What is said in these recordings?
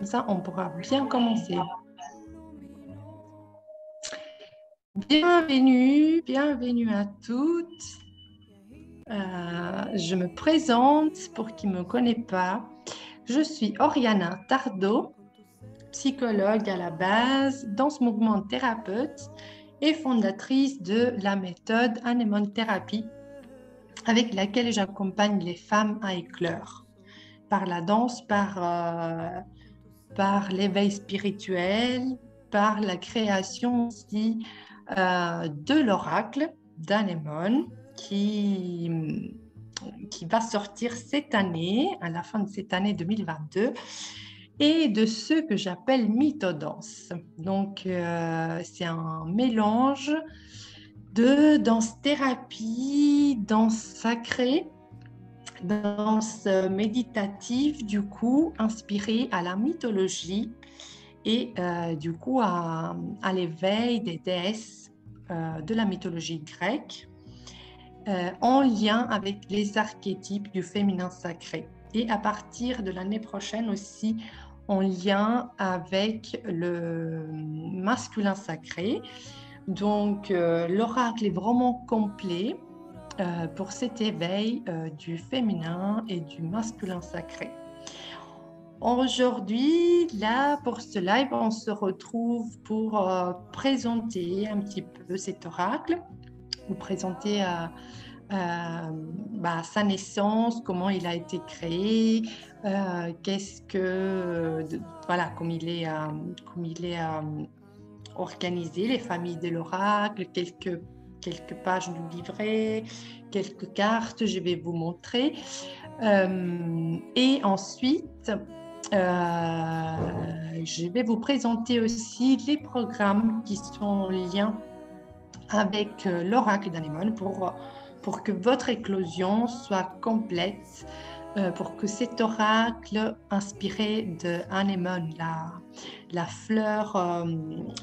Comme ça, on pourra bien commencer. Bienvenue à toutes. Je me présente pour qui ne me connaît pas. Je suis Oriana Tardo, psychologue à la base, danse mouvement thérapeute et fondatrice de la méthode Anémone Thérapie, avec laquelle j'accompagne les femmes à éclore par la danse, par l'éveil spirituel, par la création aussi de l'oracle d'Anémone qui va sortir cette année, à la fin de cette année 2022, et de ce que j'appelle mythodance. Donc, c'est un mélange de danse-thérapie, danse sacrée, danse méditative, du coup, inspirée à la mythologie et du coup à l'éveil des déesses de la mythologie grecque en lien avec les archétypes du féminin sacré. Et à partir de l'année prochaine aussi, en lien avec le masculin sacré. Donc, l'oracle est vraiment complet pour cet éveil du féminin et du masculin sacré. Aujourd'hui, là, pour ce live, on se retrouve pour présenter un petit peu cet oracle, vous présenter sa naissance, comment il a été créé, comment il est organisé, les familles de l'oracle, quelques pages du livret, quelques cartes, je vais vous montrer. Et ensuite, je vais vous présenter aussi les programmes qui sont en lien avec l'oracle d'Anémone pour que votre éclosion soit complète, pour que cet oracle inspiré de Anémone, la fleur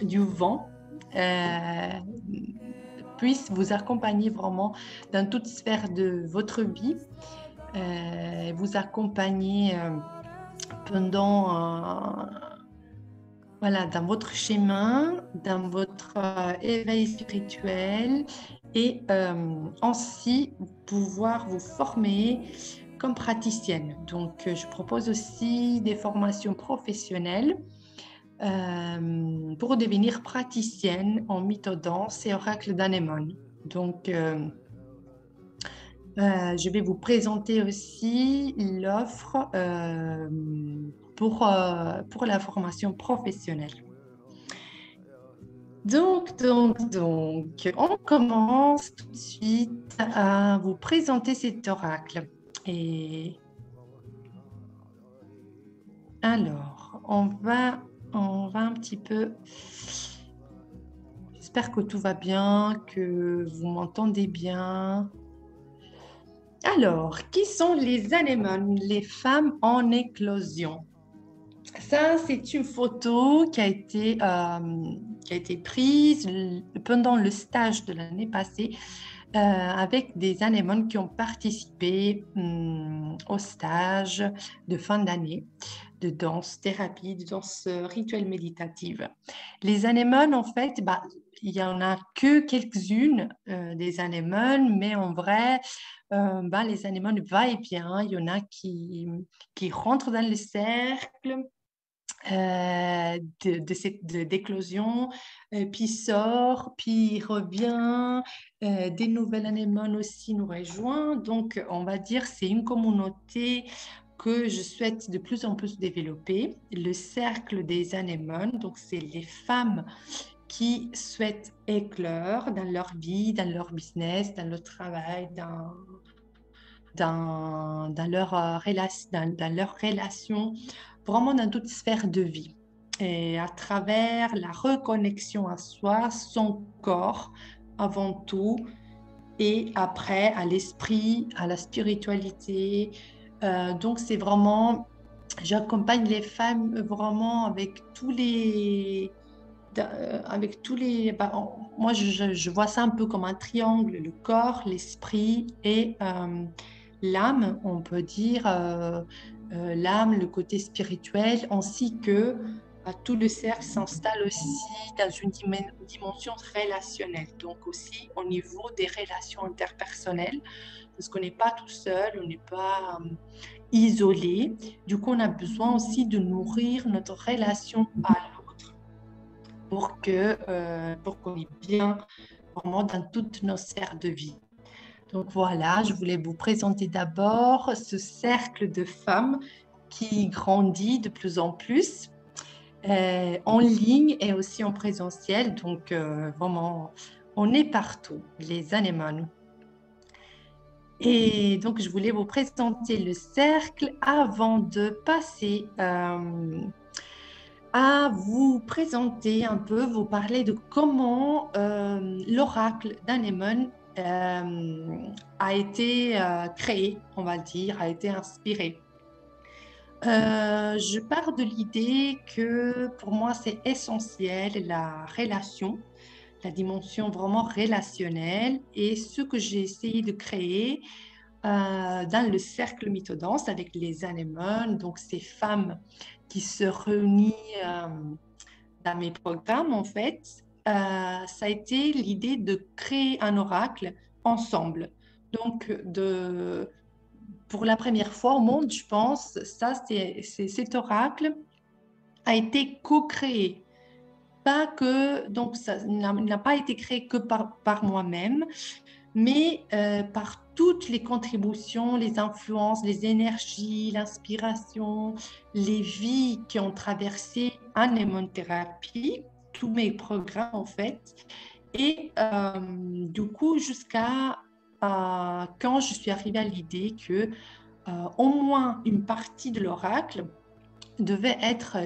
du vent, puisse vous accompagner vraiment dans toute sphère de votre vie, vous accompagner dans votre chemin, dans votre éveil spirituel et ainsi pouvoir vous former comme praticienne. Donc, je propose aussi des formations professionnelles pour devenir praticienne en mythodance et oracle d'Anémone. Donc, je vais vous présenter aussi l'offre pour la formation professionnelle. Donc, on commence tout de suite à vous présenter cet oracle. Et alors, on va un petit peu... J'espère que tout va bien, que vous m'entendez bien. Alors, qui sont les anémones, les femmes en éclosion? Ça, c'est une photo qui a été prise pendant le stage de l'année passée avec des anémones qui ont participé au stage de fin d'année de danse thérapie, de danse rituelle méditative. Les anémones, en fait, il n'y en a que quelques-unes des anémones, mais en vrai, les anémones va-et-vient. Il y en a qui rentrent dans le cercle d'éclosion, puis sort, puis revient, des nouvelles anémones aussi nous rejoignent. Donc, on va dire c'est une communauté que je souhaite de plus en plus développer, le cercle des anémones. Donc, c'est les femmes qui souhaitent éclore dans leur vie, dans leur business, dans leur travail, dans leur relation, vraiment dans toute sphère de vie. Et à travers la reconnexion à soi, son corps avant tout, et après à l'esprit, à la spiritualité. Donc c'est vraiment, j'accompagne les femmes vraiment avec tous les... moi, je vois ça un peu comme un triangle, le corps, l'esprit et l'âme, on peut dire, l'âme, le côté spirituel, ainsi que tout le cercle s'installe aussi dans une dimension relationnelle, donc aussi au niveau des relations interpersonnelles, parce qu'on n'est pas tout seul, on n'est pas isolé. Du coup, on a besoin aussi de nourrir notre relation à l'autre pour qu'on est bien vraiment dans toutes nos sphères de vie. Donc voilà, je voulais vous présenter d'abord ce cercle de femmes qui grandit de plus en plus en ligne et aussi en présentiel. Donc vraiment, on est partout, les anémones. Et donc, je voulais vous présenter le cercle avant de passer à vous présenter un peu, vous parler de comment l'oracle d'Anémone a été créé, on va dire, a été inspiré. Je pars de l'idée que pour moi, c'est essentiel la relation, la dimension vraiment relationnelle et ce que j'ai essayé de créer dans le cercle mythodance avec les anémones, donc ces femmes qui se réunissent dans mes programmes, en fait, ça a été l'idée de créer un oracle ensemble. Donc, pour la première fois au monde, je pense, cet oracle a été co-créé. Pas que, donc ça n'a pas été créé que par moi-même, mais par toutes les contributions, les influences, les énergies, l'inspiration, les vies qui ont traversé Anémone Thérapie, tous mes programmes en fait, et du coup jusqu'à quand je suis arrivée à l'idée que au moins une partie de l'oracle devait être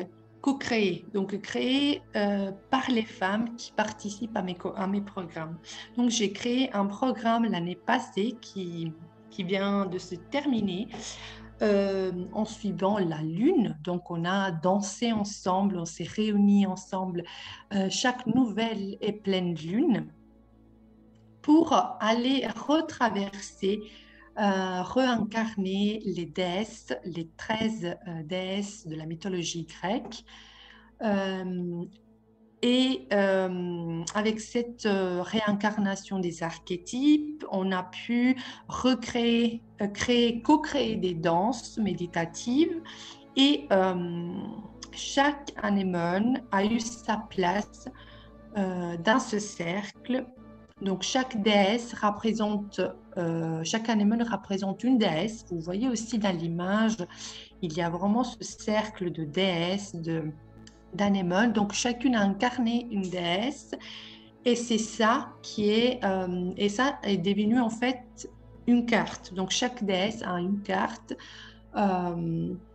co-créé, donc créé par les femmes qui participent à mes programmes. Donc j'ai créé un programme l'année passée qui vient de se terminer en suivant la lune. Donc on a dansé ensemble, on s'est réunis ensemble chaque nouvelle et pleine lune pour aller retraverser réincarner les déesses, les 13 déesses de la mythologie grecque. Et avec cette réincarnation des archétypes, on a pu co-créer des danses méditatives et chaque anémone a eu sa place dans ce cercle. Donc, chaque déesse représente, chaque anémone représente une déesse. Vous voyez aussi dans l'image, il y a vraiment ce cercle de déesses, d'anémones. Donc, chacune a incarné une déesse. Et c'est ça et ça est devenu en fait une carte. Donc, chaque déesse a une carte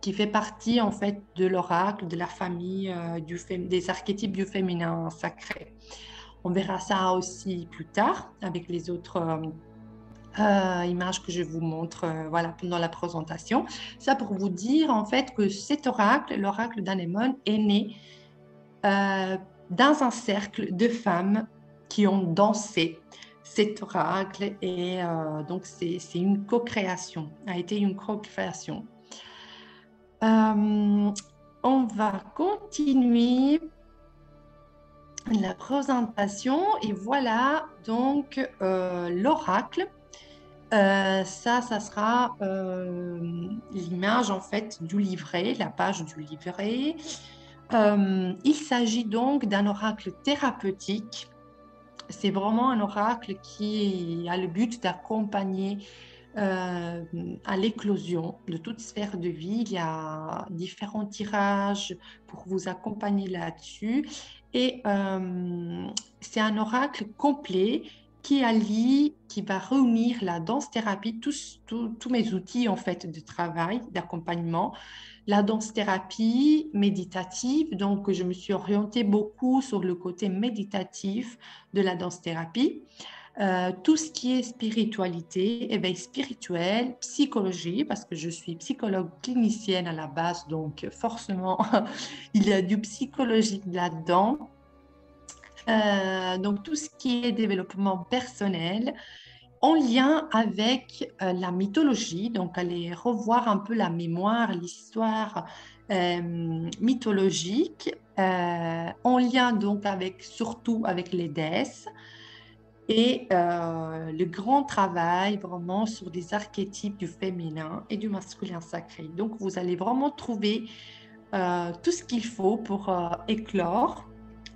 qui fait partie en fait de l'oracle, de la famille, des archétypes du féminin sacré. On verra ça aussi plus tard avec les autres images que je vous montre voilà, pendant la présentation. Ça pour vous dire en fait que cet oracle, l'oracle d'Anémone, est né dans un cercle de femmes qui ont dansé cet oracle et donc c'est une co-création, a été une co-création. On va continuer la présentation et voilà donc l'oracle. Ça sera l'image en fait du livret, la page du livret. Il s'agit donc d'un oracle thérapeutique. C'est vraiment un oracle qui a le but d'accompagner à l'éclosion de toute sphère de vie. Il y a différents tirages pour vous accompagner là-dessus. Et c'est un oracle complet qui allie, qui va réunir la danse-thérapie, tous mes outils en fait de travail, d'accompagnement, la danse-thérapie méditative. Donc, je me suis orientée beaucoup sur le côté méditatif de la danse-thérapie. Tout ce qui est spiritualité, éveil spirituel, psychologie, parce que je suis psychologue clinicienne à la base, donc forcément, il y a du psychologique là-dedans. Donc, tout ce qui est développement personnel en lien avec la mythologie, donc aller revoir un peu la mémoire, l'histoire mythologique, en lien donc avec, surtout avec les déesses, et le grand travail vraiment sur des archétypes du féminin et du masculin sacré. Donc vous allez vraiment trouver tout ce qu'il faut pour éclore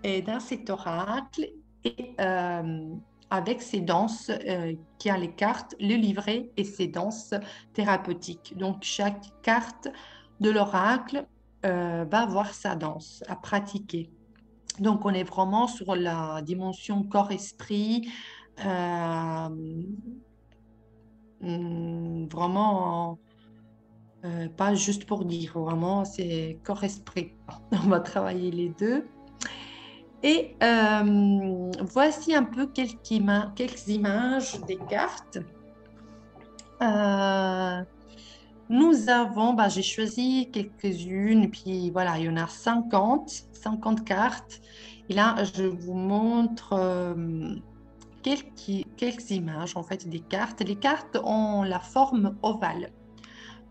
et dans cet oracle et avec ces danses qui a les cartes, le livret et ses danses thérapeutiques. Donc chaque carte de l'oracle va avoir sa danse à pratiquer. Donc on est vraiment sur la dimension corps-esprit, euh, vraiment pas juste pour dire, vraiment c'est corps-esprit. On va travailler les deux. Et voici un peu quelques images des cartes. Euh, Nous avons, bah, j'ai choisi quelques-unes, puis voilà, il y en a 50 cartes. Et là, je vous montre quelques images, en fait, des cartes. Les cartes ont la forme ovale,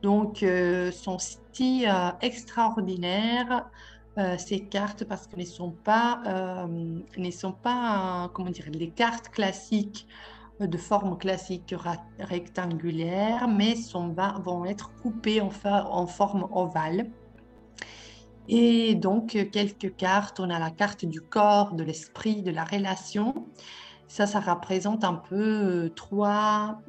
donc sont si extraordinaires, ces cartes, parce que ne sont pas comment dire, les cartes classiques de forme classique rectangulaire, mais vont être coupées en forme ovale. Et donc, quelques cartes, on a la carte du corps, de l'esprit, de la relation. Ça représente un peu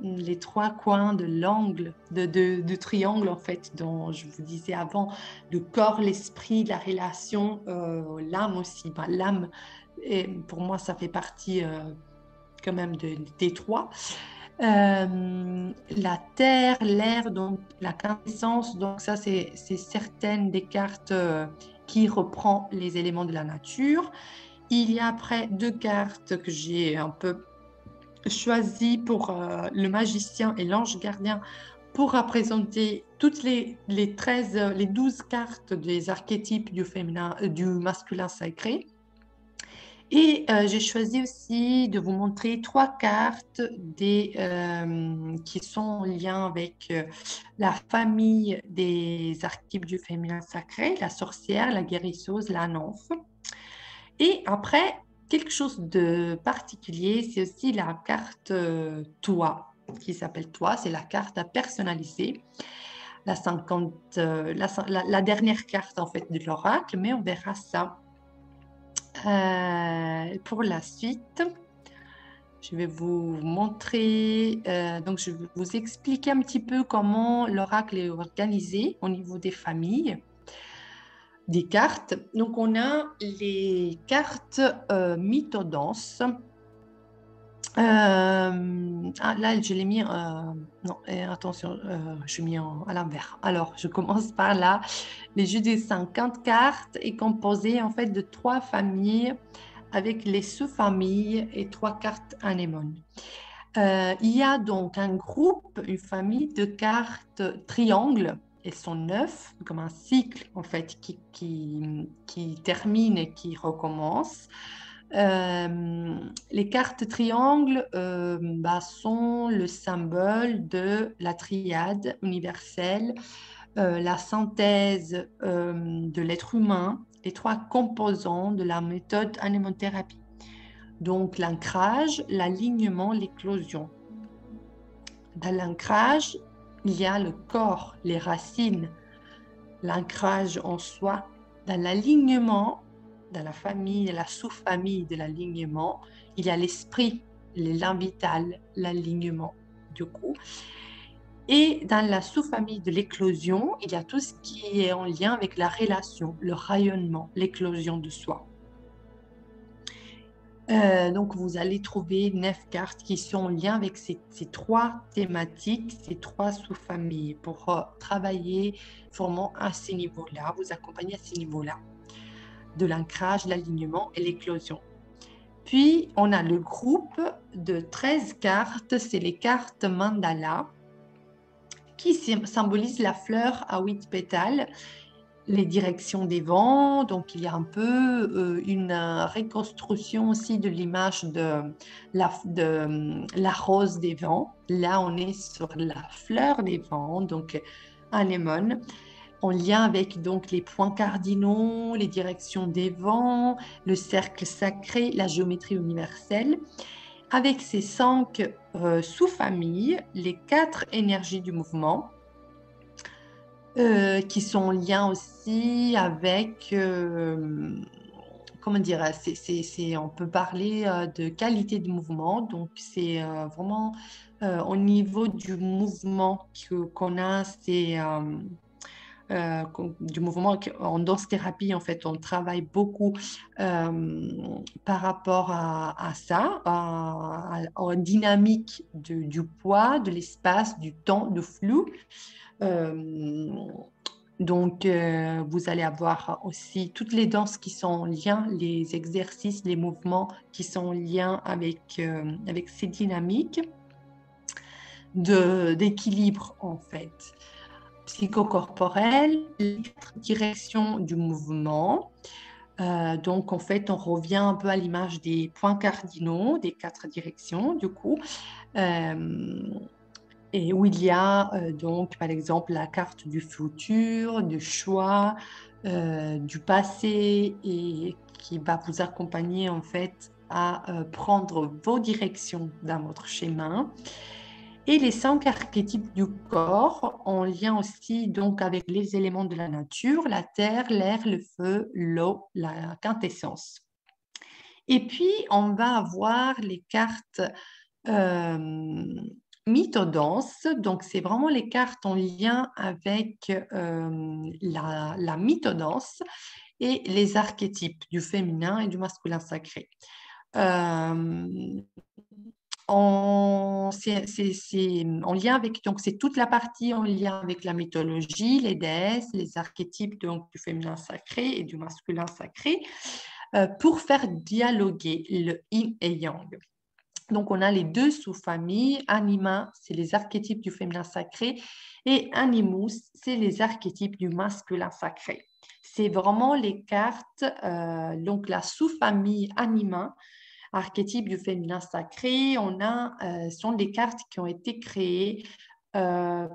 les trois coins de l'angle, du triangle, en fait, dont je vous disais avant, le corps, l'esprit, la relation, l'âme aussi. Ben, l'âme, pour moi, ça fait partie quand même des trois. La terre, l'air, donc la connaissance, donc ça c'est certaines des cartes qui reprend les éléments de la nature. Il y a après deux cartes que j'ai un peu choisies pour le magicien et l'ange gardien pour représenter toutes les 13, les 12 cartes des archétypes du féminin, du masculin sacré. Et j'ai choisi aussi de vous montrer trois cartes qui sont en lien avec la famille des archétypes du féminin sacré, la sorcière, la guérisseuse, la nymphe. Et après, quelque chose de particulier, c'est aussi la carte Toi, qui s'appelle Toi, c'est la carte à personnaliser. La dernière carte en fait de l'oracle, mais on verra ça pour la suite. Je vais vous montrer, donc je vais vous expliquer un petit peu comment l'oracle est organisé au niveau des familles, des cartes. Donc on a les cartes mythodanses. Là, je l'ai mis, non, attention, je l'ai mis à l'envers. Alors, je commence par là. Les jeux des 50 cartes est composé en fait de trois familles avec les sous-familles et trois cartes anémones. Il y a donc un groupe, une famille de cartes triangles. Elles sont 9, comme un cycle en fait qui termine et qui recommence. Les cartes triangles sont le symbole de la triade universelle, la synthèse de l'être humain, les trois composants de la méthode anémothérapie. Donc l'ancrage, l'alignement, l'éclosion. Dans l'ancrage, il y a le corps, les racines, l'ancrage en soi. Dans l'alignement, dans la famille, la sous-famille de l'alignement, il y a l'esprit, l'élan vital, l'alignement du coup. Et dans la sous-famille de l'éclosion, il y a tout ce qui est en lien avec la relation, le rayonnement, l'éclosion de soi. Donc, vous allez trouver 9 cartes qui sont en lien avec ces trois thématiques, ces trois sous-familles pour travailler vraiment à ces niveaux-là, vous accompagner à ces niveaux-là, de l'ancrage, l'alignement et l'éclosion. Puis, on a le groupe de 13 cartes, c'est les cartes mandala, qui symbolisent la fleur à 8 pétales les directions des vents. Donc, il y a un peu une reconstruction aussi de l'image de la rose des vents. Là, on est sur la fleur des vents, donc anémone, en lien avec donc les points cardinaux, les directions des vents, le cercle sacré, la géométrie universelle, avec ces 5 sous-familles, les 4 énergies du mouvement, qui sont en lien aussi avec, comment dire, on peut parler de qualité de mouvement, donc c'est vraiment au niveau du mouvement qu'on a, du mouvement en danse-thérapie, en fait, on travaille beaucoup par rapport à ça, à dynamique du poids, de l'espace, du temps, du flou. Euh, donc, vous allez avoir aussi toutes les danses qui sont en lien, les exercices, les mouvements qui sont en lien avec ces dynamiques d'équilibre, en fait, psychocorporel, les 4 directions du mouvement. Donc, en fait, on revient un peu à l'image des points cardinaux, des 4 directions, du coup. Et où il y a donc, par exemple, la carte du futur, du choix, du passé, et qui va vous accompagner en fait à prendre vos directions dans votre chemin. Et les 5 archétypes du corps en lien aussi donc avec les éléments de la nature, la terre, l'air, le feu, l'eau, la quintessence. Et puis, on va avoir les cartes mythodance. Donc, c'est vraiment les cartes en lien avec la mythodance et les archétypes du féminin et du masculin sacré. Euh, c'est en lien avec, donc c'est toute la partie en lien avec la mythologie, les déesses, les archétypes donc, du féminin sacré et du masculin sacré, pour faire dialoguer le yin et yang. Donc, on a les 2 sous-familles. Anima, c'est les archétypes du féminin sacré, et Animus, c'est les archétypes du masculin sacré. C'est vraiment les cartes, donc la sous-famille Anima, archétype du féminin sacré, sont des cartes qui ont été créées dans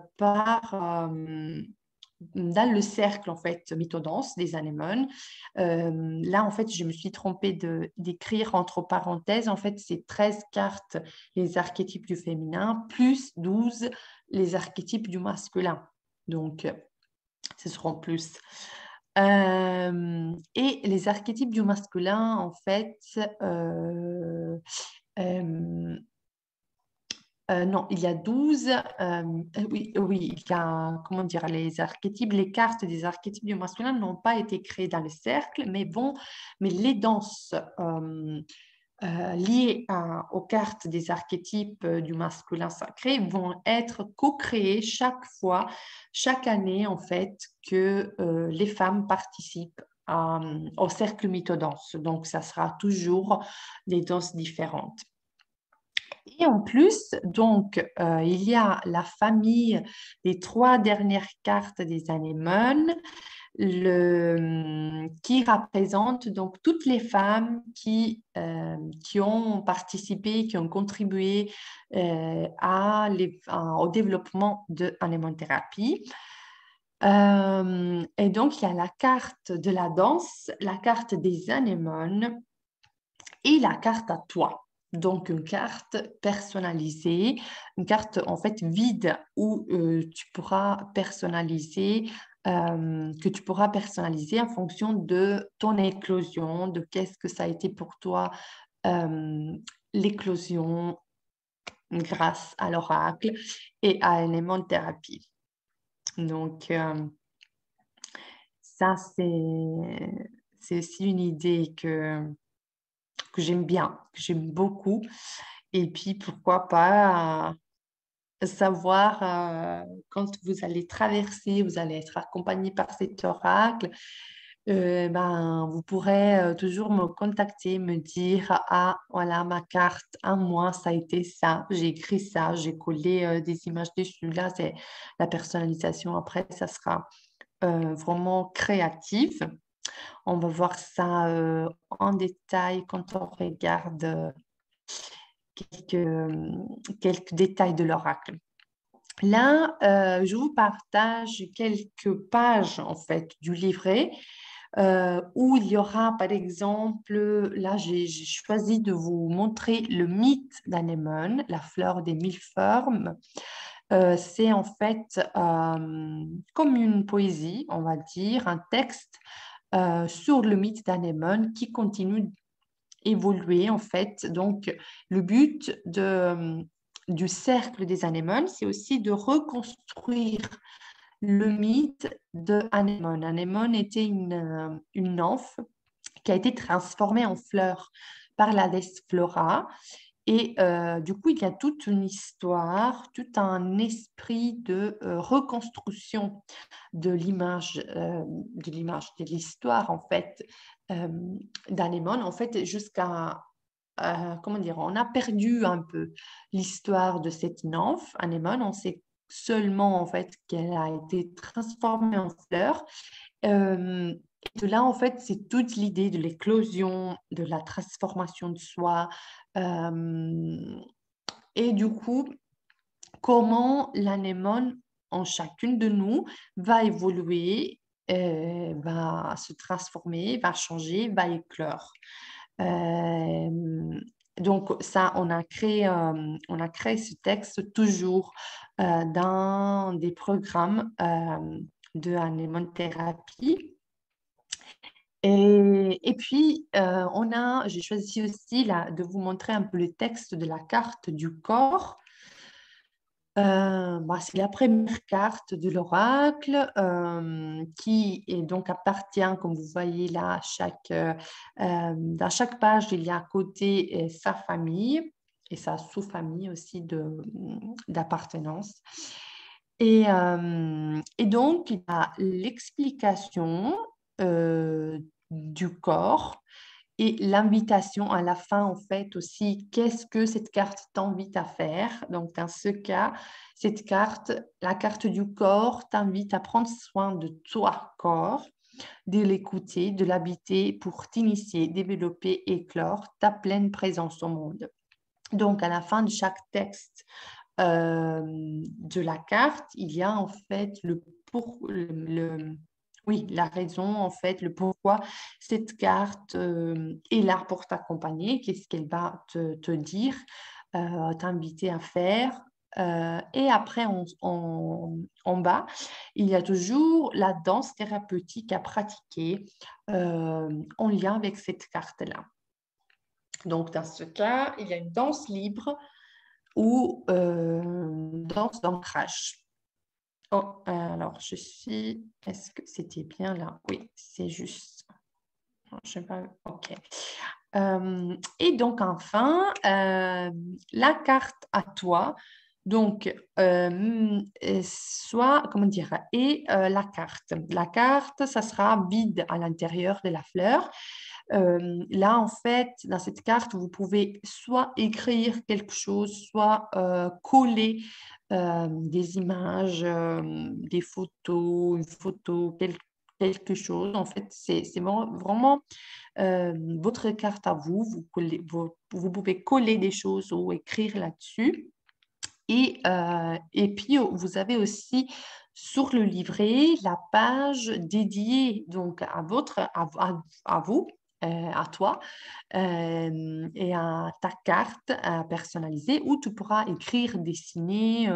le cercle, en fait, mythodance des anémones. Là, en fait, je me suis trompée d'écrire entre parenthèses. En fait, c'est 13 cartes, les archétypes du féminin, plus 12, les archétypes du masculin. Donc, ce seront plus. Et les archétypes du masculin, en fait, euh, non, il y a 12. Oui, oui, il y a, comment dire, les archétypes, les cartes des archétypes du masculin n'ont pas été créées dans le cercle, mais les danses liées aux cartes des archétypes du masculin sacré vont être co-créées chaque année, en fait, que les femmes participent au cercle mythodance. Donc, ça sera toujours des danses différentes. Et en plus, donc, il y a la famille des 3 dernières cartes des anémones, qui représente donc toutes les femmes qui ont participé, qui ont contribué au développement de l'anémothérapie. Et donc, il y a la carte de la danse, la carte des anémones et la carte à toi. Donc, une carte personnalisée, une carte en fait vide où tu pourras personnaliser, que tu pourras personnaliser en fonction de ton éclosion, de qu'est-ce que ça a été pour toi l'éclosion grâce à l'oracle et à l'élément de thérapie. Donc, ça, c'est aussi une idée que j'aime bien, que j'aime beaucoup. Et puis, pourquoi pas savoir quand vous allez traverser, vous allez être accompagné par cet oracle, vous pourrez toujours me contacter, me dire, ah, voilà, ma carte, à moi, ça a été ça, j'ai écrit ça, j'ai collé des images dessus. Là, c'est la personnalisation. Après, ça sera vraiment créative. On va voir ça en détail quand on regarde quelques détails de l'oracle. Là, je vous partage quelques pages en fait du livret où il y aura par exemple, là j'ai choisi de vous montrer le mythe d'anémone, la fleur des mille formes. C'est en fait comme une poésie, on va dire, un texte sur le mythe d'anémone qui continue d'évoluer en fait. Donc, le but du cercle des anémones, c'est aussi de reconstruire le mythe de Anémone. Anémone était une nymphe qui a été transformée en fleur par la déesse Flora. Et du coup, il y a toute une histoire, tout un esprit de reconstruction de l'histoire, en fait, euh, d'Anémone, en fait, jusqu'à, comment dire, on a perdu un peu l'histoire de cette nymphe, Anémone. On sait seulement, en fait, qu'elle a été transformée en fleur. Et de là, en fait, c'est toute l'idée de l'éclosion, de la transformation de soi. euh, et du coup, comment l'anémone en chacune de nous va évoluer, va se transformer, va changer, va éclore. Euh, donc ça, on a créé ce texte toujours dans des programmes de anémone thérapie. Et puis, j'ai choisi aussi là, de vous montrer un peu le texte de la carte du corps. C'est la première carte de l'oracle qui est donc appartient, comme vous voyez là, dans chaque page, il y a à côté sa famille et sa sous-famille aussi d'appartenance. Et donc, il y a l'explication du corps et l'invitation à la fin, en fait, aussi, qu'est-ce que cette carte t'invite à faire? Donc, dans ce cas, cette carte, la carte du corps, t'invite à prendre soin de toi, corps, de l'écouter, de l'habiter pour t'initier, développer, éclore ta pleine présence au monde. Donc, à la fin de chaque texte de la carte, il y a en fait oui, la raison, en fait, le pourquoi cette carte est là pour t'accompagner, qu'est-ce qu'elle va te dire, t'inviter à faire. Et après, en bas, il y a toujours la danse thérapeutique à pratiquer en lien avec cette carte-là. Donc, dans ce cas, il y a une danse libre ou danse d'ancrage. Oh, alors, est-ce que c'était bien là? Oui, c'est juste. Non, je sais pas. OK. Et donc, enfin, la carte à toi. Donc, soit, comment dire, et la carte. La carte, ça sera vide à l'intérieur de la fleur. Là, en fait, dans cette carte, vous pouvez soit écrire quelque chose, soit coller des images, des photos, une photo, quelque chose. En fait, c'est vraiment votre carte à vous. Vous pouvez coller des choses ou écrire là-dessus. Et puis, vous avez aussi sur le livret la page dédiée donc à vous, à toi, et à ta carte personnalisée où tu pourras écrire, dessiner,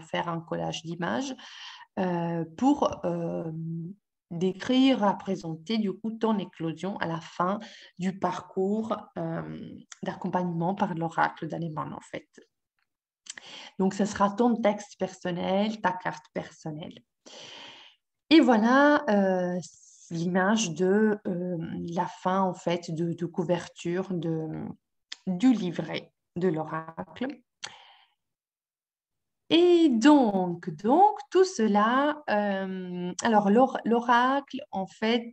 faire un collage d'images pour décrire, à présenter du coup ton éclosion à la fin du parcours d'accompagnement par l'oracle d'Anémone en fait. Donc, ce sera ton texte personnel, ta carte personnelle. Et voilà l'image de la fin, en fait, de couverture du livret de l'oracle. Et donc tout cela, alors l'oracle, en fait,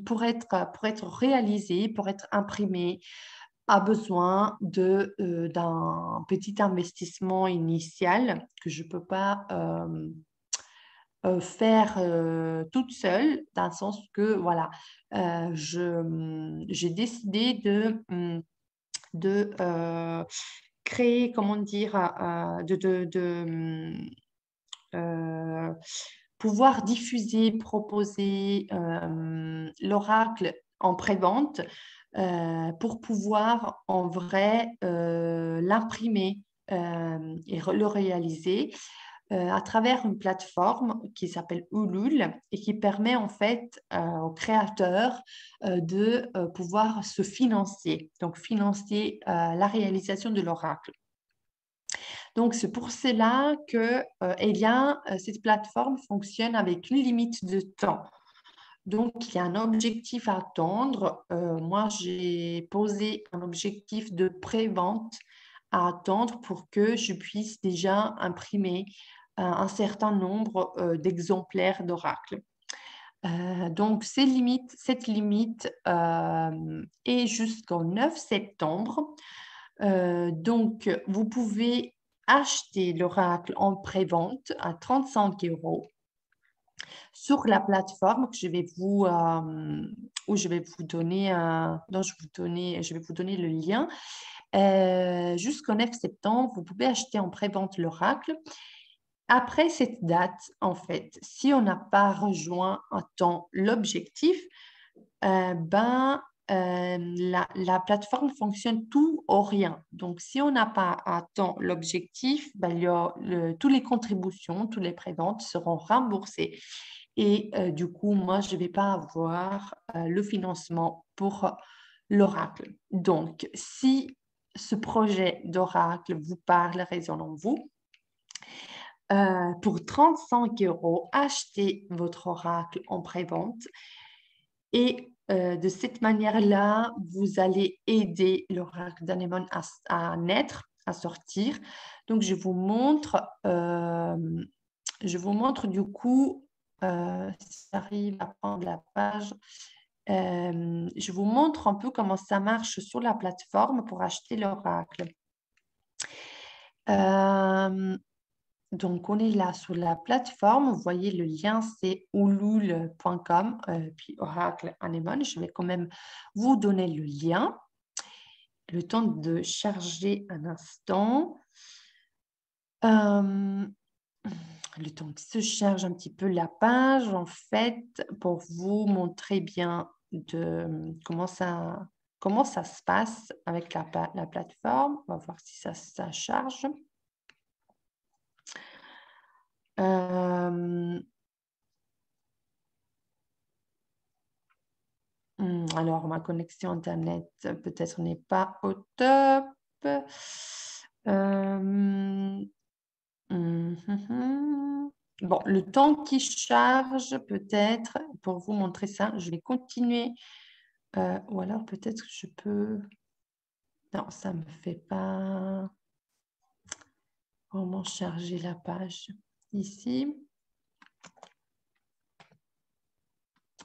pour être réalisé, pour être imprimé, a besoin d'un petit investissement initial que je ne peux pas faire toute seule, dans le sens que, voilà, j'ai décidé de créer, comment dire, euh, pouvoir diffuser, proposer l'oracle en pré-vente pour pouvoir en vrai l'imprimer et le réaliser à travers une plateforme qui s'appelle Ulule et qui permet en fait aux créateurs de pouvoir se financer, donc financer la réalisation de l'oracle. Donc, c'est pour cela que cette plateforme fonctionne avec une limite de temps. Donc, il y a un objectif à attendre. Moi, j'ai posé un objectif de pré-vente à attendre pour que je puisse déjà imprimer un certain nombre d'exemplaires d'Oracle. Donc, cette limite est jusqu'au 9 septembre. Donc, vous pouvez acheter l'Oracle en pré-vente à 35 euros sur la plateforme que où je vais vous donner, je vais vous donner le lien. Jusqu'au 9 septembre, vous pouvez acheter en pré-vente l'Oracle. Après cette date, en fait, si on n'a pas rejoint à temps l'objectif, la plateforme fonctionne tout ou rien. Donc, si on n'a pas atteint l'objectif, toutes les contributions, toutes les préventes seront remboursées. Et du coup, moi, je ne vais pas avoir le financement pour l'Oracle. Donc, si ce projet d'Oracle vous parle, résonne en vous, pour 35 euros, achetez votre Oracle en pré-vente et de cette manière-là, vous allez aider l'oracle d'Anémone à naître, à sortir. Donc, je vous montre du coup, si j'arrive à prendre la page, je vous montre un peu comment ça marche sur la plateforme pour acheter l'oracle. Donc, on est là sur la plateforme. Vous voyez, le lien, c'est ulule.com, puis Oracle Anémone. Je vais quand même vous donner le lien. Le temps de charger un instant. Le temps que se charge un petit peu la page, en fait, pour vous montrer bien comment ça se passe avec la plateforme. On va voir si ça charge. Alors, ma connexion Internet peut-être n'est pas au top. Bon, le temps qui charge, peut-être, pour vous montrer ça, je vais continuer. Ou alors, peut-être que je peux... Non, ça ne me fait pas vraiment charger la page ici.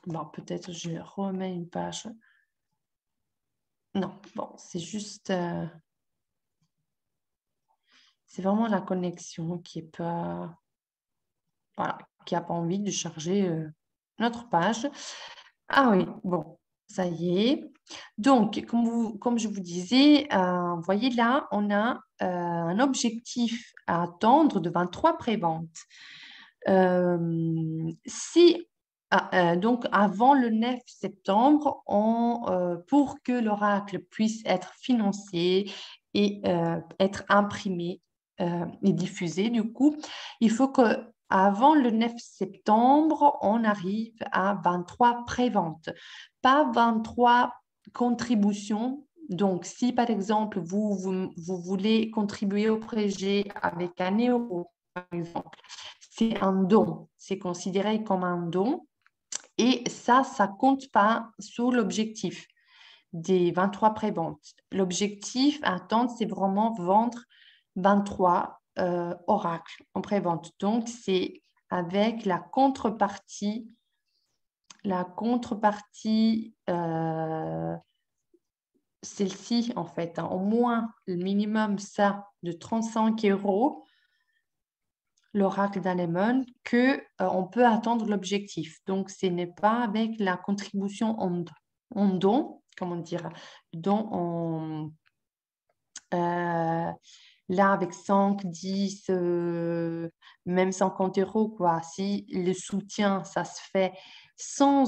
Bon, peut-être je remets une page. Non, bon, c'est juste... c'est vraiment la connexion qui est pas... Voilà, qui n'a pas envie de charger notre page. Ah oui, bon, ça y est. Donc, comme je vous disais, vous voyez là, on a un objectif à attendre de 23 préventes. Donc, avant le 9 septembre, pour que l'oracle puisse être financé et être imprimé et diffusé, du coup, il faut qu'avant le 9 septembre, on arrive à 23 préventes, pas 23 contributions. Donc, si par exemple, vous voulez contribuer au projet avec 1 euro, par exemple, c'est un don, c'est considéré comme un don et ça compte pas sur l'objectif des 23 préventes. L'objectif à attendre, c'est vraiment vendre 23 oracles en prévente. Donc, c'est avec celle-ci, en fait, au moins le minimum, ça, de 35 euros l'oracle d'Anemone que on peut atteindre l'objectif. Donc, ce n'est pas avec la contribution en don, comment dire, don en, là, avec 5, 10, même 50 euros, quoi. Si le soutien, ça se fait sans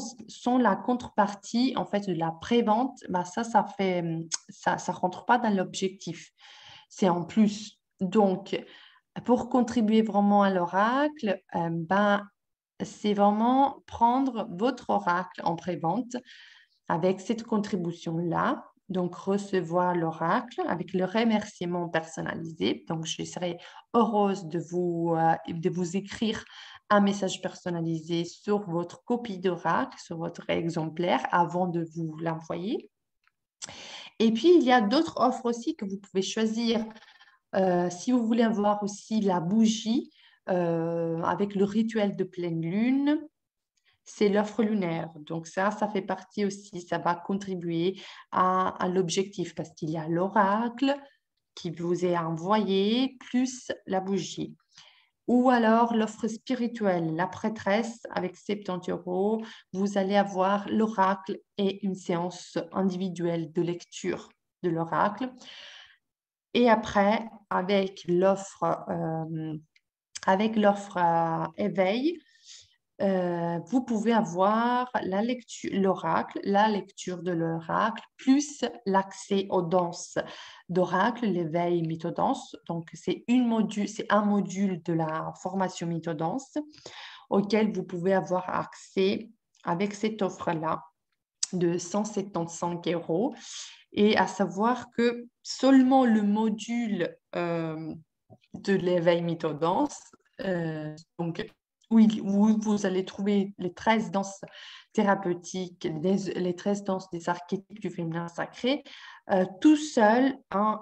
la contrepartie, en fait, de la prévente, bah, ça fait, ça rentre pas dans l'objectif. C'est en plus. Donc, pour contribuer vraiment à l'oracle, ben, c'est vraiment prendre votre oracle en prévente avec cette contribution-là. Donc, recevoir l'oracle avec le remerciement personnalisé. Donc, je serai heureuse de vous écrire un message personnalisé sur votre copie d'oracle, sur votre exemplaire avant de vous l'envoyer. Et puis, il y a d'autres offres aussi que vous pouvez choisir. Si vous voulez avoir aussi la bougie avec le rituel de pleine lune, c'est l'offre lunaire. Donc ça fait partie aussi, ça va contribuer à l'objectif parce qu'il y a l'oracle qui vous est envoyé plus la bougie. Ou alors l'offre spirituelle, la prêtresse avec 70 euros, vous allez avoir l'oracle et une séance individuelle de lecture de l'oracle. Et après, avec l'offre éveil, vous pouvez avoir l'oracle, la lecture de l'oracle, plus l'accès aux danses d'oracle, l'éveil mythodanse. Donc, c'est un module de la formation mythodanse auquel vous pouvez avoir accès avec cette offre-là de 175 euros. Et à savoir que seulement le module de l'éveil mythodanse, donc où vous allez trouver les 13 danses thérapeutiques, les 13 danses des archétypes du féminin sacré, tout seul en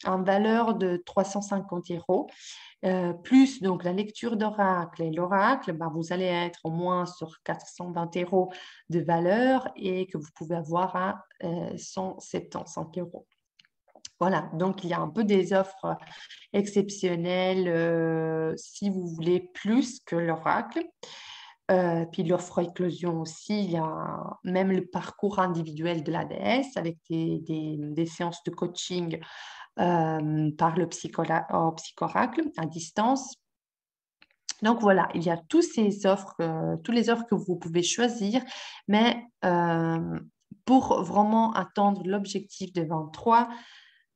valeur de 350 euros. Plus donc la lecture d'oracle et l'oracle, bah, vous allez être au moins sur 420 euros de valeur et que vous pouvez avoir à 175 euros. Voilà, donc il y a un peu des offres exceptionnelles si vous voulez plus que l'oracle. Puis l'offre éclosion aussi, il y a même le parcours individuel de la déesse avec des séances de coaching par le psychoracle à distance. Donc voilà, il y a toutes les offres que vous pouvez choisir, mais pour vraiment atteindre l'objectif de 23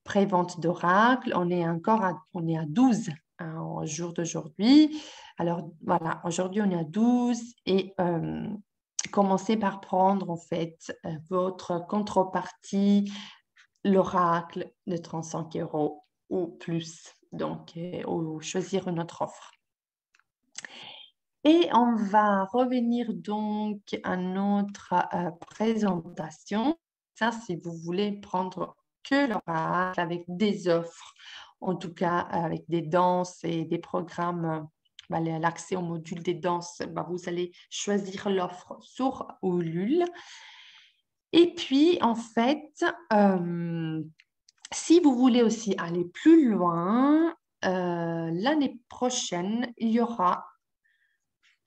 pré-vente d'oracle, on est à 12 au jour d'aujourd'hui. Alors voilà, aujourd'hui on est à 12 et commencez par prendre en fait votre contrepartie, l'oracle de 35 euros ou plus, donc ou choisir une autre offre. Et on va revenir donc à notre présentation. Ça, si vous voulez prendre que l'oracle avec des offres, en tout cas avec des danses et des programmes, l'accès au module des danses, vous allez choisir l'offre sur Ulule. Et puis, en fait, si vous voulez aussi aller plus loin, l'année prochaine, il y aura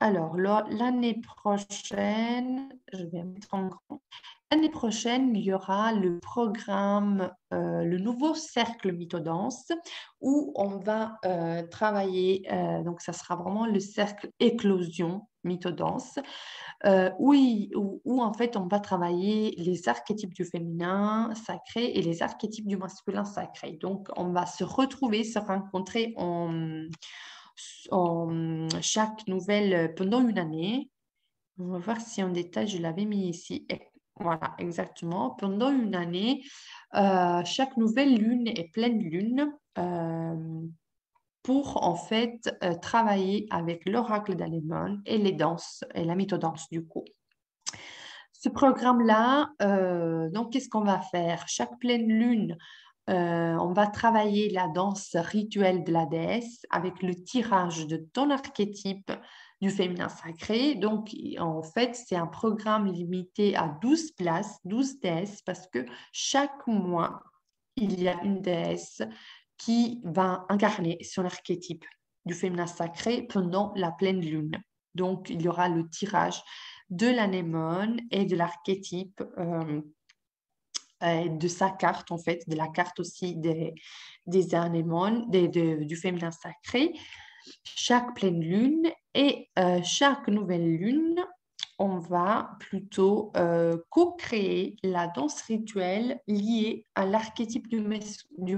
alors, l'année prochaine, je vais mettre en grand. L'année prochaine, il y aura le programme, le nouveau cercle mythodanse, où on va travailler, donc ça sera vraiment le cercle éclosion mythodanse, où en fait on va travailler les archétypes du féminin sacré et les archétypes du masculin sacré. Donc, on va se retrouver, se rencontrer chaque nouvelle pendant une année. On va voir si en détail je l'avais mis ici. Voilà, exactement. Pendant une année, chaque nouvelle lune et pleine lune pour en fait travailler avec l'oracle d'Anémone et les danses et la mythodanse du coup. Ce programme-là, donc qu'est-ce qu'on va faire? Chaque pleine lune, on va travailler la danse rituelle de la déesse avec le tirage de ton archétype du féminin sacré. Donc, en fait, c'est un programme limité à 12 places, 12 déesses, parce que chaque mois, il y a une déesse qui va incarner son archétype. du féminin sacré pendant la pleine lune. Donc, il y aura le tirage de l'anémone et de l'archétype de sa carte, en fait, de la carte aussi des anémones, du féminin sacré, chaque pleine lune et chaque nouvelle lune, on va plutôt co-créer la danse rituelle liée à l'archétype du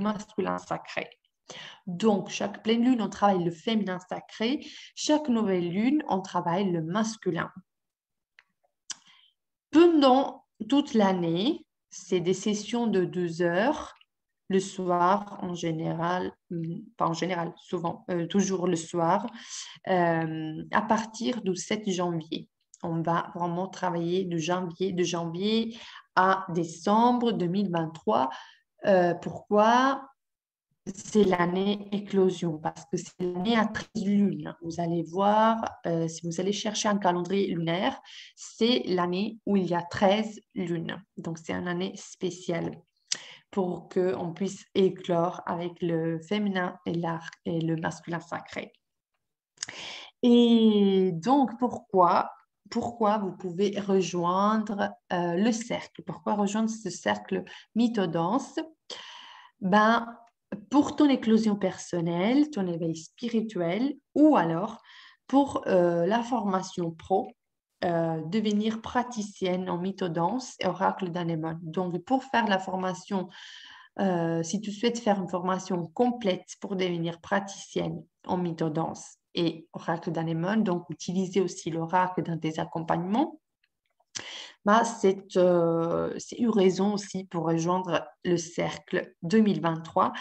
masculin sacré. Donc, chaque pleine lune, on travaille le féminin sacré. Chaque nouvelle lune, on travaille le masculin. Pendant toute l'année, c'est des sessions de 2 heures le soir en général, pas en général, souvent, toujours le soir, à partir du 7 janvier. On va vraiment travailler de janvier à décembre 2023. Pourquoi? C'est l'année éclosion parce que c'est l'année à 13 lunes. Vous allez voir, si vous allez chercher un calendrier lunaire, c'est l'année où il y a 13 lunes. Donc, c'est une année spéciale pour qu'on puisse éclore avec le féminin et le masculin sacré. Et donc, pourquoi vous pouvez rejoindre le cercle? Pourquoi rejoindre ce cercle mythodance? Ben, pour ton éclosion personnelle, ton éveil spirituel ou alors pour la formation pro, devenir praticienne en mythodance et oracle d'anémone. Donc, pour faire la formation, si tu souhaites faire une formation complète pour devenir praticienne en mythodance et oracle d'anémone, donc utiliser aussi l'oracle dans tes accompagnements, bah, c'est une raison aussi pour rejoindre le cercle 2023.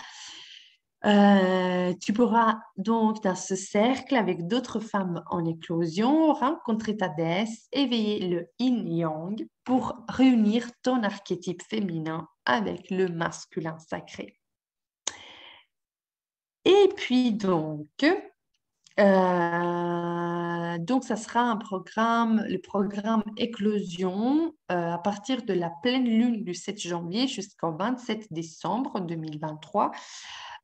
Tu pourras donc dans ce cercle avec d'autres femmes en éclosion rencontrer ta déesse, éveiller le yin-yang pour réunir ton archétype féminin avec le masculin sacré. Et puis donc, ça sera le programme Éclosion à partir de la pleine lune du 7 janvier jusqu'au 27 décembre 2023.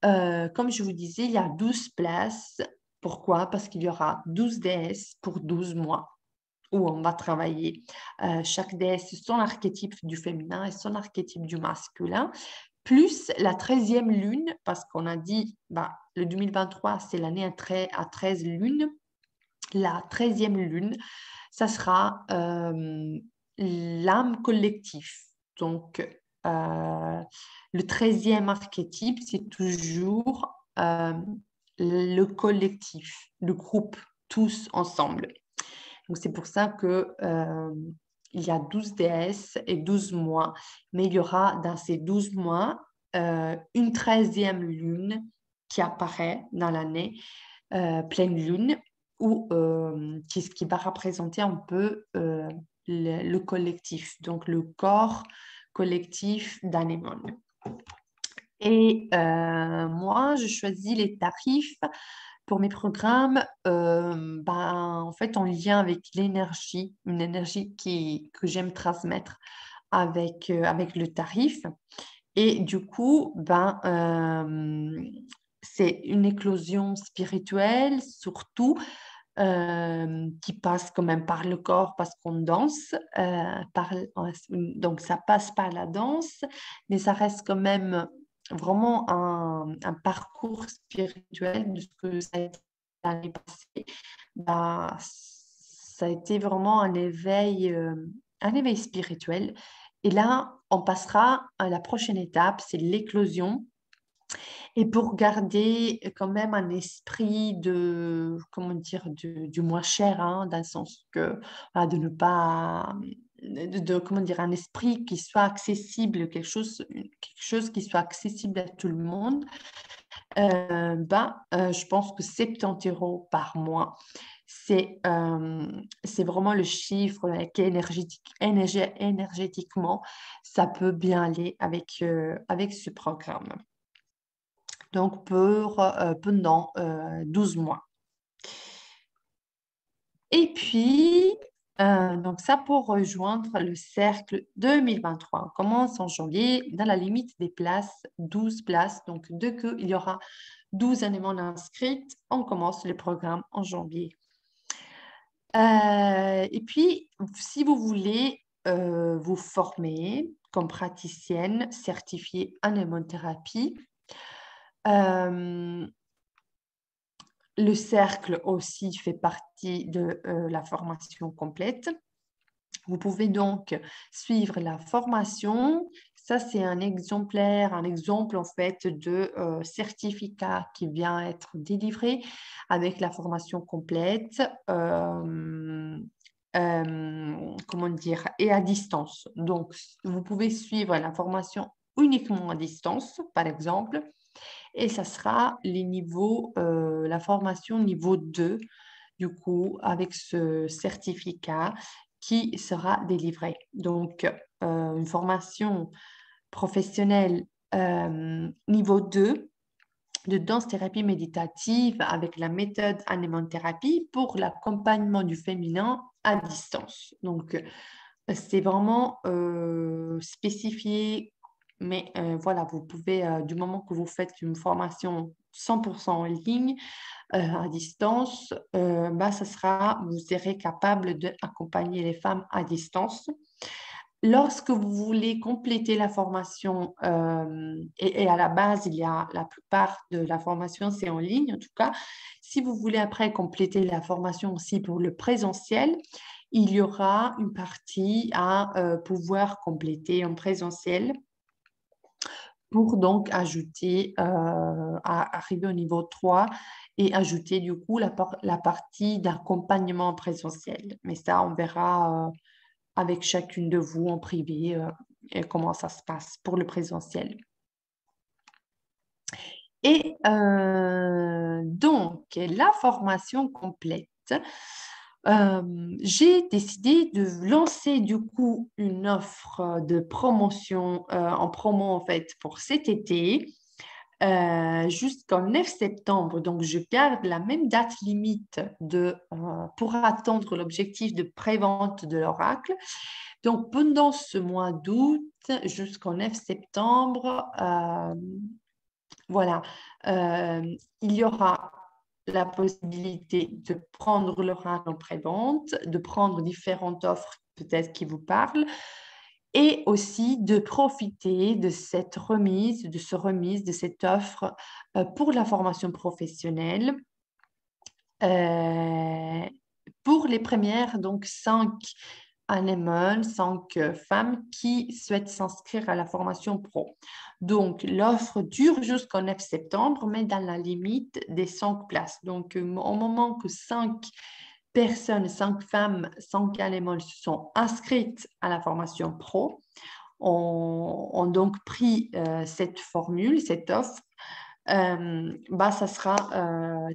Comme je vous disais, il y a 12 places. Pourquoi? Parce qu'il y aura 12 déesses pour 12 mois où on va travailler chaque déesse son archétype du féminin et son archétype du masculin, plus la 13e lune, parce qu'on a dit, le 2023, c'est l'année à 13 lunes. La 13e lune, ça sera l'âme collective. Donc, le 13e archétype, c'est toujours le collectif, le groupe, tous ensemble. Donc, c'est pour ça que il y a 12 déesses et 12 mois, mais il y aura dans ces 12 mois une 13e lune qui apparaît dans l'année, pleine lune, qui va représenter un peu le collectif, donc le corps collectif d'anémone. Et moi, je choisis les tarifs pour mes programmes, en fait, en lien avec l'énergie, une énergie que j'aime transmettre avec le tarif. Et du coup, c'est une éclosion spirituelle, surtout, qui passe quand même par le corps parce qu'on danse. Donc, ça passe par la danse, mais ça reste quand même vraiment un parcours spirituel de ce que ça a été l'année passée. Ça a été vraiment un éveil spirituel. Et là, on passera à la prochaine étape, c'est l'éclosion. Et pour garder quand même un esprit comment dire, du moins cher, hein, dans le sens que de ne pas, comment dire, un esprit qui soit accessible, quelque chose qui soit accessible à tout le monde, je pense que 70 € par mois, c'est vraiment le chiffre qui énergétiquement, ça peut bien aller avec ce programme. Donc, pendant 12 mois. Et puis, donc ça pour rejoindre le cercle 2023. On commence en janvier dans la limite des places, 12 places. Donc, dès qu'il y aura 12 anémones inscrites. On commence le programme en janvier. Et puis, si vous voulez vous former comme praticienne certifiée anémothérapie, le cercle aussi fait partie de la formation complète. Vous pouvez donc suivre la formation. Ça, c'est un exemple en fait de certificat qui vient être délivré avec la formation complète. Comment dire, et à distance. Donc, vous pouvez suivre la formation uniquement à distance, par exemple, et ça sera la formation niveau 2, du coup, avec ce certificat qui sera délivré. Donc, une formation professionnelle niveau 2 de danse-thérapie méditative avec la méthode anémothérapie pour l'accompagnement du féminin à distance. Donc, c'est vraiment spécifié, mais voilà, vous pouvez, du moment que vous faites une formation 100% en ligne, à distance, vous serez capable d'accompagner les femmes à distance. Lorsque vous voulez compléter la formation, et à la base, la plupart de la formation, c'est en ligne en tout cas. Si vous voulez après compléter la formation aussi pour le présentiel, il y aura une partie à pouvoir compléter en présentiel pour donc arriver au niveau 3 et ajouter du coup la partie d'accompagnement présentiel. Mais ça, on verra avec chacune de vous en privé et comment ça se passe pour le présentiel. Et donc, la formation complète, j'ai décidé de lancer du coup une offre de promotion en promo en fait pour cet été jusqu'au 9 septembre. Donc, je garde la même date limite pour atteindre l'objectif de prévente de l'oracle. Donc, pendant ce mois d'août jusqu'au 9 septembre, voilà, il y aura la possibilité de prendre l'oracle en pré-vente, de prendre différentes offres peut-être qui vous parlent, et aussi de profiter de cette remise, de cette offre pour la formation professionnelle. Pour les premières, donc 5 anémones, 5 femmes qui souhaitent s'inscrire à la formation pro. Donc, l'offre dure jusqu'au 9 septembre, mais dans la limite des 5 places. Donc, au moment que 5 personnes, 5 femmes, 5 anémones se sont inscrites à la formation pro, ont donc pris cette formule, cette offre, ça sera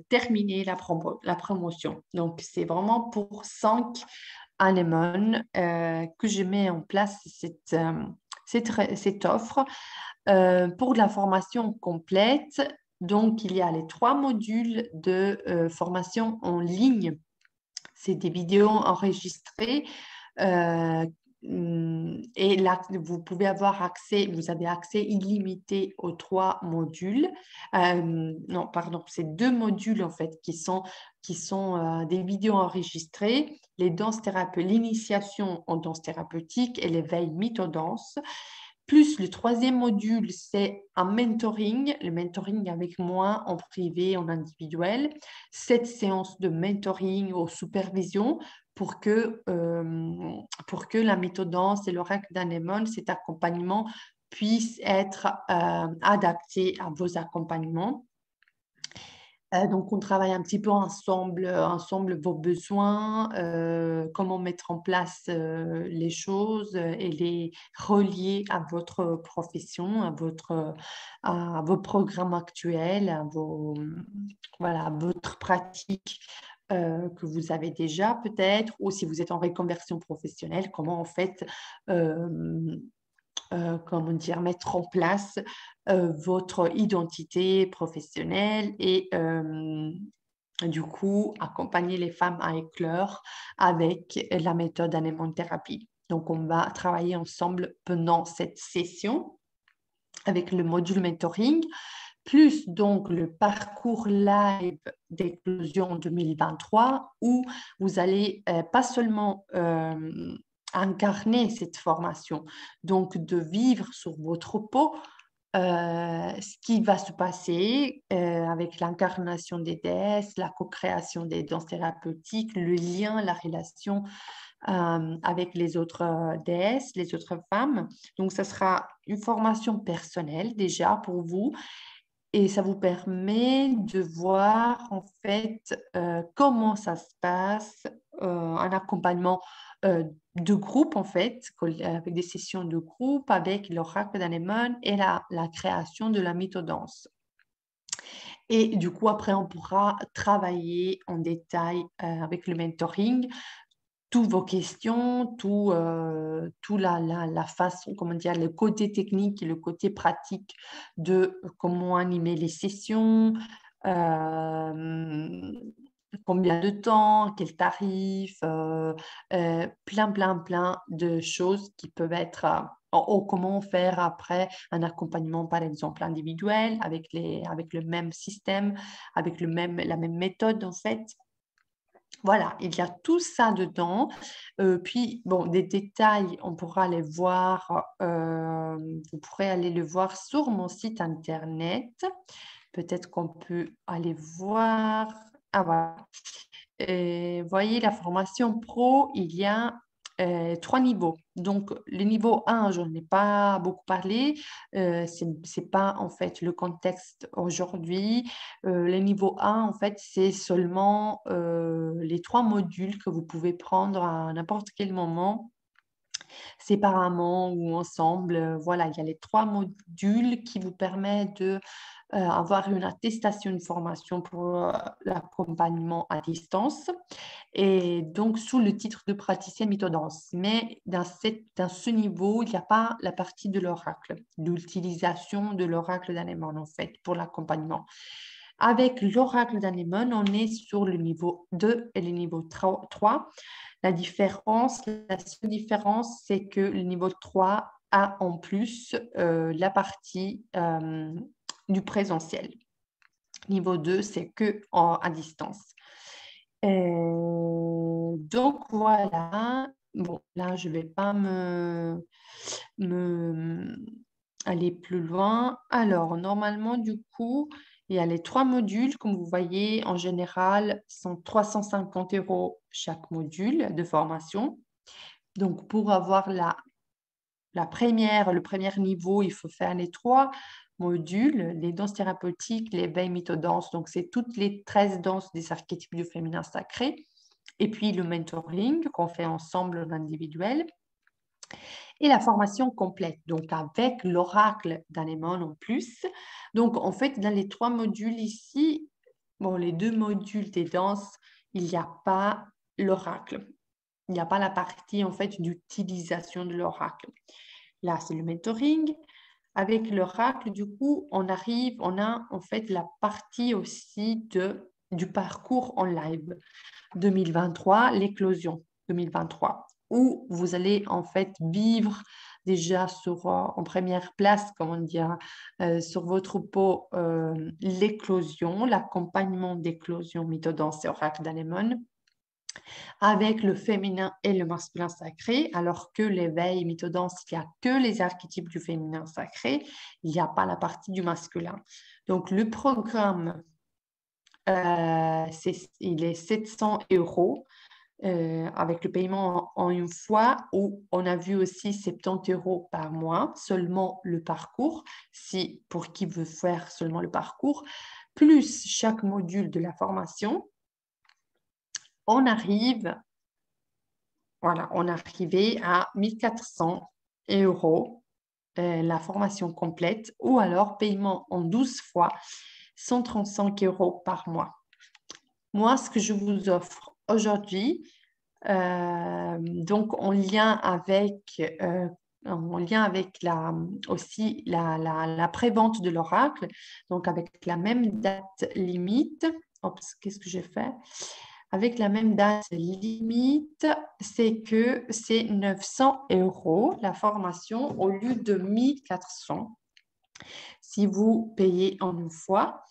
terminé la promotion. Donc, c'est vraiment pour 5 anémones que je mets en place cette offre pour la formation complète. Donc, il y a les 3 modules de formation en ligne. C'est des vidéos enregistrées et là, vous avez accès illimité aux 3 modules. Non, pardon, c'est 2 modules en fait qui sont des vidéos enregistrées, l'initiation en danse thérapeutique et l'éveil mythodanse. Plus le 3e module, c'est un mentoring, le mentoring avec moi en privé, en individuel. 7 séances de mentoring ou supervision pour que la mythodance et l'oracle d'anémone, cet accompagnement, puisse être adapté à vos accompagnements. Donc, on travaille un petit peu ensemble vos besoins, comment mettre en place les choses et les relier à votre profession, à vos programmes actuels, à votre pratique que vous avez déjà peut-être, ou si vous êtes en reconversion professionnelle, comment en fait mettre en place votre identité professionnelle et du coup accompagner les femmes à éclore avec la méthode anémothérapie. Donc, on va travailler ensemble pendant cette session avec le module mentoring. plus donc le parcours live d'éclosion 2023 où vous allez pas seulement incarner cette formation, donc de vivre sur votre peau ce qui va se passer avec l'incarnation des déesses, la co-création des danses thérapeutiques, le lien, la relation avec les autres déesses, les autres femmes. Donc, ça sera une formation personnelle déjà pour vous et ça vous permet de voir en fait comment ça se passe, un accompagnement de groupe en fait, avec des sessions de groupe, avec l'oracle d'Anémone et la création de la mythodance. Et du coup, après, on pourra travailler en détail avec le mentoring toutes vos questions, tout la façon, comment dire, le côté technique et le côté pratique de comment animer les sessions, combien de temps, quel tarif, plein de choses qui peuvent être, comment faire après un accompagnement, par exemple, individuel, avec le même système, avec la même méthode, en fait. Voilà, il y a tout ça dedans. Puis, bon, des détails, on pourra les voir, vous pourrez aller le voir sur mon site internet. Peut-être qu'on peut aller voir. Ah, voilà. Voyez, la formation pro, il y a 3 niveaux. Donc, le niveau 1, je n'en ai pas beaucoup parlé. C'est pas en fait le contexte aujourd'hui. Le niveau 1, en fait, c'est seulement les 3 modules que vous pouvez prendre à n'importe quel moment séparément ou ensemble. Voilà, il y a les 3 modules qui vous permettent de avoir une attestation, une formation pour l'accompagnement à distance et donc sous le titre de praticien mythodance. Mais dans ce niveau, il n'y a pas la partie de l'oracle, l'utilisation de l'oracle d'Anémone en fait pour l'accompagnement. Avec l'oracle d'Anémone, on est sur le niveau 2 et le niveau 3. La seule différence, c'est que le niveau 3 a en plus la partie du présentiel. Niveau 2, c'est que à distance. Donc voilà. Bon, là, je ne vais pas aller plus loin. Alors, normalement, du coup, il y a les 3 modules. Comme vous voyez, en général, sont 350 € chaque module de formation. Donc, pour avoir le premier niveau, il faut faire les 3 modules, les danses thérapeutiques, l'éveil mythodance. Donc, c'est toutes les 13 danses des archétypes du féminin sacré. Et puis, le mentoring qu'on fait ensemble en individuel. Et la formation complète, donc avec l'oracle d'Anémone en plus. Donc, en fait, dans les 3 modules ici, bon, les 2 modules des danses, il n'y a pas l'oracle. Il n'y a pas la partie, en fait, d'utilisation de l'oracle. Là, c'est le mentoring. Avec l'oracle, du coup, on a en fait la partie aussi du parcours en live 2023, l'éclosion 2023, où vous allez en fait vivre déjà en première place, comment dire, sur votre peau l'éclosion, l'accompagnement d'éclosion mythodance et oracle d'Anémone avec le féminin et le masculin sacré, alors que l'éveil mythodance, il n'y a que les archétypes du féminin sacré, il n'y a pas la partie du masculin. Donc, le programme, il est 700 € avec le paiement en une fois, où on a vu aussi 70 € par mois, seulement le parcours, pour qui veut faire seulement le parcours, plus chaque module de la formation. On arrive à 1400 € la formation complète ou alors paiement en 12 fois, 135 € par mois. Moi, ce que je vous offre aujourd'hui, donc en lien avec aussi la prévente de l'oracle, donc avec la même date limite. Oups, qu'est-ce que j'ai fait? Avec la même date limite, c'est que c'est 900 € la formation au lieu de 1400. si vous payez en une fois,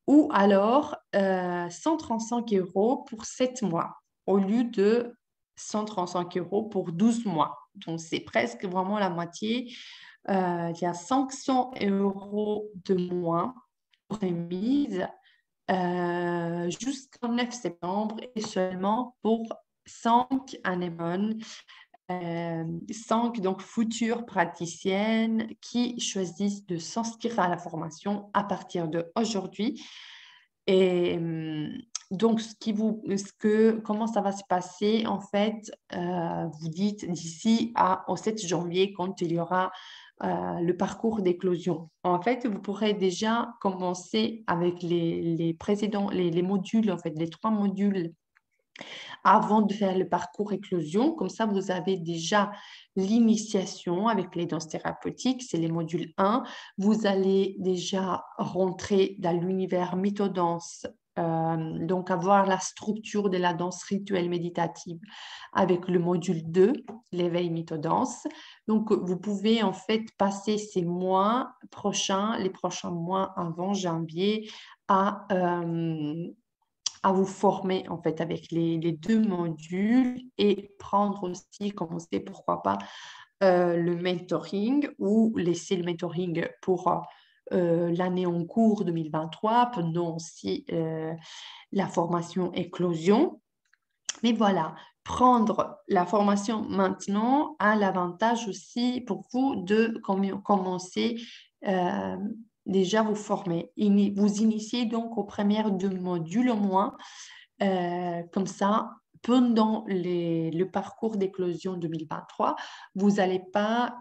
ou alors 135 euros pour 7 mois au lieu de 135 euros pour 12 mois. Donc, c'est presque vraiment la moitié. Il y a 500 euros de moins pour remise jusqu'au 9 septembre et seulement pour 5 anémones, 5 donc futures praticiennes qui choisissent de s'inscrire à la formation à partir d'aujourd'hui. Et donc, comment ça va se passer? En fait, vous dites d'ici au 7 janvier, quand il y aura le parcours d'éclosion. En fait, vous pourrez déjà commencer avec les précédents, les modules, en fait, les 3 modules avant de faire le parcours éclosion. Comme ça, vous avez déjà l'initiation avec les danses thérapeutiques, c'est les modules 1. Vous allez déjà rentrer dans l'univers mythodanse, donc avoir la structure de la danse rituelle méditative avec le module 2, l'éveil mythodanse. Donc, vous pouvez en fait passer ces mois prochains, les prochains mois avant janvier, à vous former en fait avec les 2 modules et prendre aussi, commencer pourquoi pas le mentoring ou laisser le mentoring pour l'année en cours 2023 pendant aussi la formation éclosion. Mais voilà, prendre la formation maintenant a l'avantage aussi pour vous de commencer euh, déjà vous former. Vous initiez donc aux premières 2 modules au moins. Comme ça, pendant le parcours d'éclosion 2023, vous n'allez pas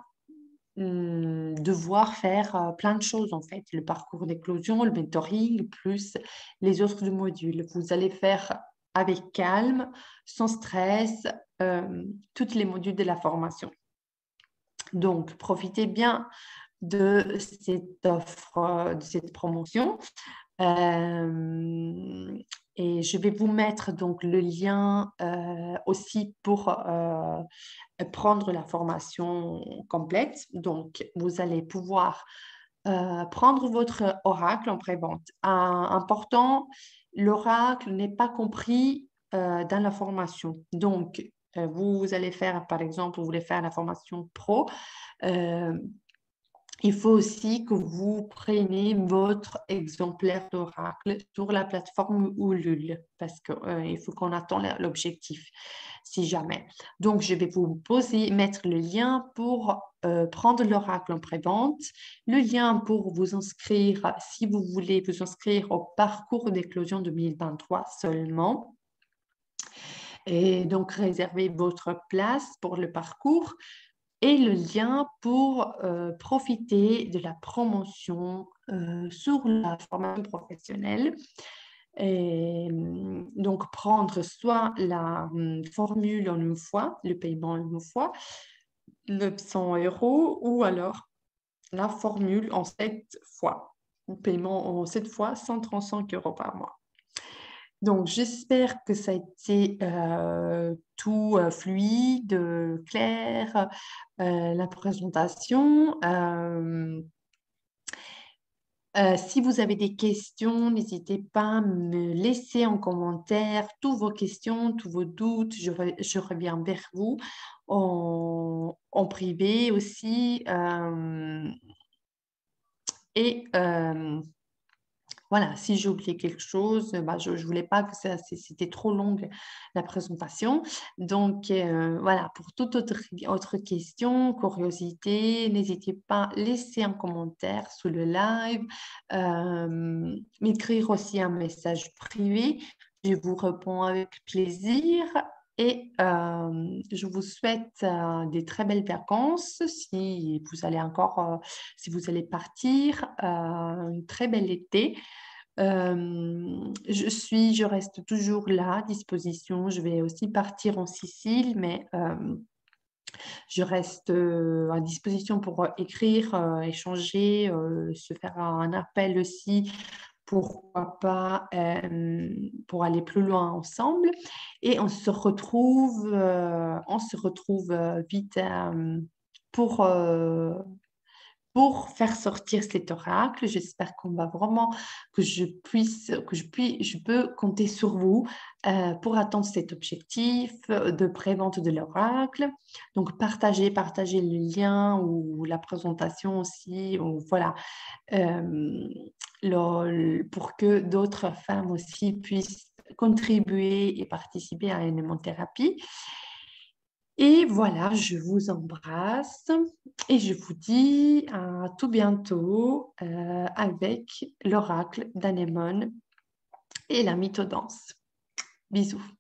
devoir faire plein de choses en fait. Le parcours d'éclosion, le mentoring, plus les autres modules. Vous allez faire avec calme, sans stress, tous les modules de la formation. Donc, profitez bien de cette offre, de cette promotion. Et je vais vous mettre donc le lien aussi pour prendre la formation complète. Donc, vous allez pouvoir prendre votre oracle en pré-vente. Important, l'oracle n'est pas compris dans la formation. Donc, vous allez faire, par exemple, vous voulez faire la formation pro. euh, il faut aussi que vous preniez votre exemplaire d'oracle sur la plateforme Ulule parce qu'il faut qu'on attende l'objectif, si jamais. Donc, je vais vous mettre le lien pour prendre l'oracle en pré-vente, le lien pour vous inscrire, si vous voulez vous inscrire au parcours d'éclosion 2023 seulement. Et donc, réserver votre place pour le parcours et le lien pour profiter de la promotion sur la formation professionnelle. Et, donc, prendre soit la formule en une fois, le paiement en une fois, 900 euros, ou alors la formule en 7 fois, le paiement en 7 fois, 135 euros par mois. Donc, j'espère que ça a été tout fluide, clair, la présentation. Si vous avez des questions, n'hésitez pas à me laisser en commentaire toutes vos questions, tous vos doutes. Je reviens vers vous en privé aussi. Et voilà, si j'ai oublié quelque chose, je ne voulais pas que c'était trop longue la présentation. Donc, voilà, pour toute autre question, curiosité, n'hésitez pas à laisser un commentaire sous le live, m'écrire aussi un message privé. Je vous réponds avec plaisir. Et je vous souhaite des très belles vacances si vous allez partir, un très bel été. Je reste toujours là à disposition. Je vais aussi partir en Sicile, mais je reste à disposition pour écrire, échanger, se faire un appel aussi, pourquoi pas, pour aller plus loin ensemble. Et on se retrouve vite pour pour faire sortir cet oracle. J'espère qu'on va vraiment que je peux compter sur vous pour atteindre cet objectif de prévente de l'oracle. Donc partagez le lien ou la présentation aussi, ou voilà, pour que d'autres femmes aussi puissent contribuer et participer à une thérapie. Et voilà, je vous embrasse et je vous dis à tout bientôt avec l'oracle d'Anémone et la mythodance. Bisous.